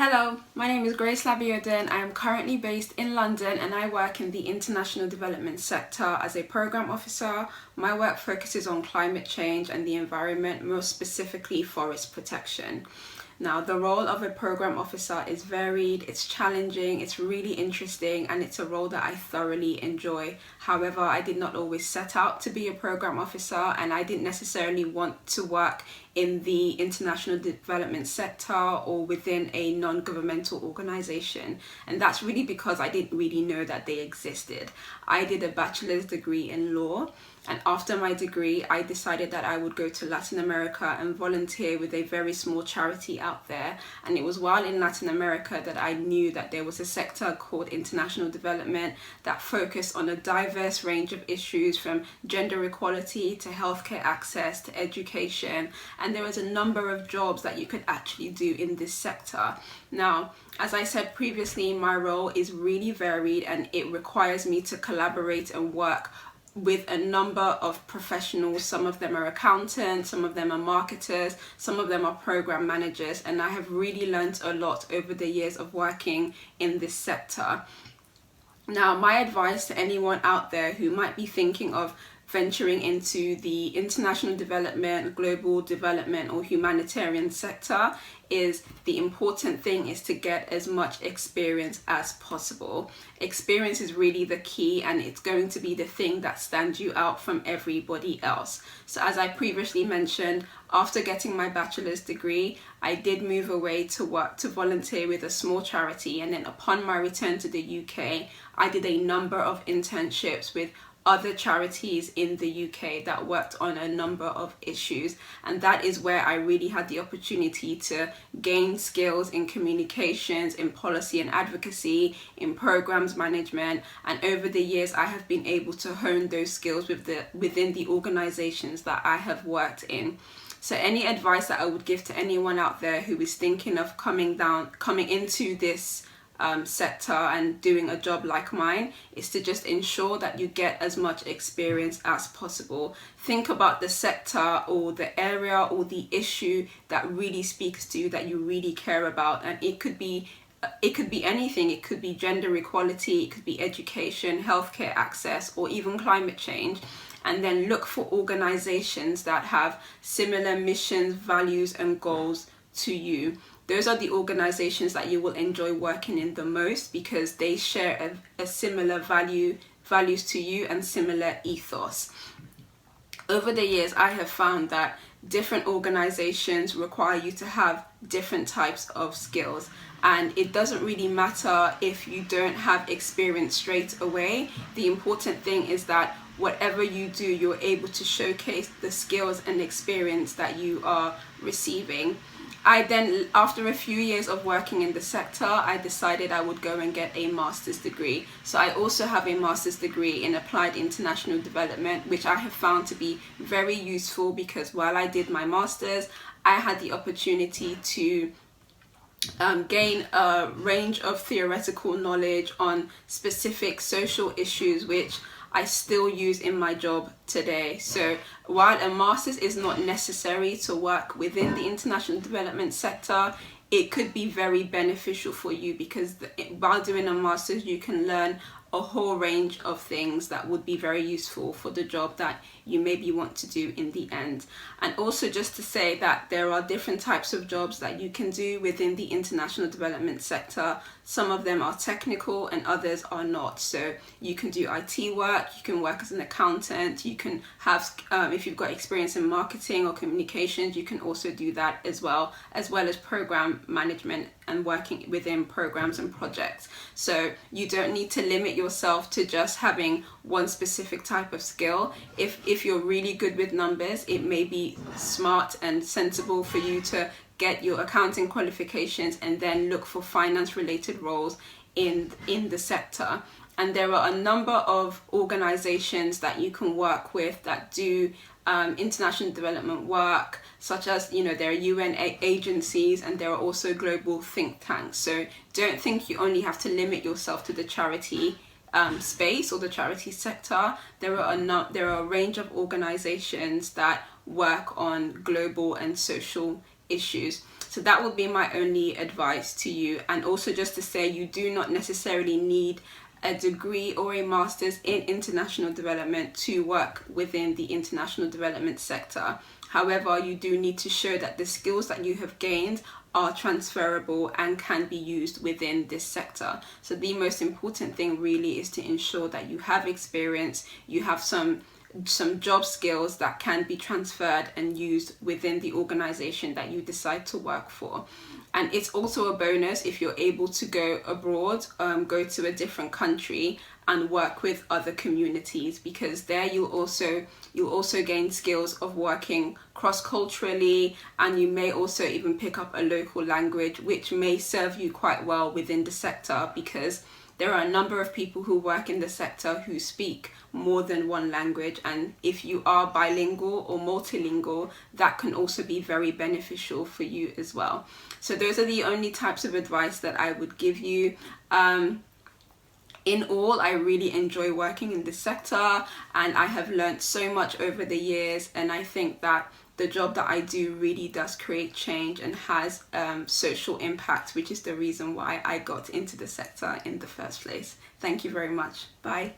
Hello, my name is Labeodan. I am currently based in London and I work in the international development sector as a program officer. My work focuses on climate change and the environment, most specifically forest protection. Now, the role of a program officer is varied, it's challenging, it's really interesting, and it's a role that I thoroughly enjoy. However, I did not always set out to be a program officer, and I didn't necessarily want to work in the international development sector or within a non-governmental organization. And that's really because I didn't really know that they existed. I did a bachelor's degree in law, and after my degree, I decided that I would go to Latin America and volunteer with a very small charity out there. And it was while in Latin America that I knew that there was a sector called international development that focused on a diverse range of issues, from gender equality to healthcare access to education. And there was a number of jobs that you could actually do in this sector. Now, as I said previously, my role is really varied and it requires me to collaborate and work with a number of professionals. Some of them are accountants, some of them are marketers, some of them are program managers, and I have really learned a lot over the years of working in this sector. Now, my advice to anyone out there who might be thinking of venturing into the international development, global development, or humanitarian sector is the important thing is to get as much experience as possible. Experience is really the key, and it's going to be the thing that stands you out from everybody else. So as I previously mentioned, after getting my bachelor's degree, I did move away to work to volunteer with a small charity, and then upon my return to the UK, I did a number of internships with other charities in the UK that worked on a number of issues, and that is where I really had the opportunity to gain skills in communications, in policy and advocacy, in programs management, and over the years I have been able to hone those skills within the organizations that I have worked in. So any advice that I would give to anyone out there who is thinking of coming into this sector and doing a job like mine is to just ensure that you get as much experience as possible. Think about the sector or the area or the issue that really speaks to you, that you really care about, and it could be anything. It could be gender equality, it could be education, healthcare access, or even climate change. And then look for organizations that have similar missions, values, and goals to you. Those are the organizations that you will enjoy working in the most because they share a similar values to you and similar ethos. Over the years, I have found that different organizations require you to have different types of skills, and it doesn't really matter if you don't have experience straight away. The important thing is that whatever you do, you're able to showcase the skills and experience that you are receiving. I then, after a few years of working in the sector, I decided I would go and get a master's degree. So I also have a master's degree in applied international development, which I have found to be very useful because while I did my master's, I had the opportunity to gain a range of theoretical knowledge on specific social issues, which I still use in my job today. So while a master's is not necessary to work within the international development sector, it could be very beneficial for you because while doing a master's, you can learn a whole range of things that would be very useful for the job that you maybe want to do in the end. And also just to say that there are different types of jobs that you can do within the international development sector. Some of them are technical and others are not. So you can do IT work, you can work as an accountant, you can have, if you've got experience in marketing or communications, you can also do that as well as program management and working within programs and projects. So you don't need to limit yourself to just having one specific type of skill. If you're really good with numbers, it may be smart and sensible for you to get your accounting qualifications and then look for finance related roles in the sector. And there are a number of organizations that you can work with that do international development work, such as, there are UN agencies and there are also global think tanks. So don't think you only have to limit yourself to the charity space or the charity sector. There are a range of organizations that work on global and social issues. So that would be my only advice to you. And also just to say, you do not necessarily need a degree or a master's in international development to work within the international development sector. However, you do need to show that the skills that you have gained are transferable and can be used within this sector. So the most important thing really is to ensure that you have experience, you have some job skills that can be transferred and used within the organization that you decide to work for. And it's also a bonus if you're able to go abroad, go to a different country and work with other communities, because there you'll also gain skills of working cross-culturally, and you may also even pick up a local language, which may serve you quite well within the sector, because there are a number of people who work in the sector who speak more than one language, and if you are bilingual or multilingual, that can also be very beneficial for you as well. So those are the only types of advice that I would give you. In all, I really enjoy working in this sector, and I have learned so much over the years, and I think that the job that I do really does create change and has social impact, which is the reason why I got into the sector in the first place. Thank you very much. Bye.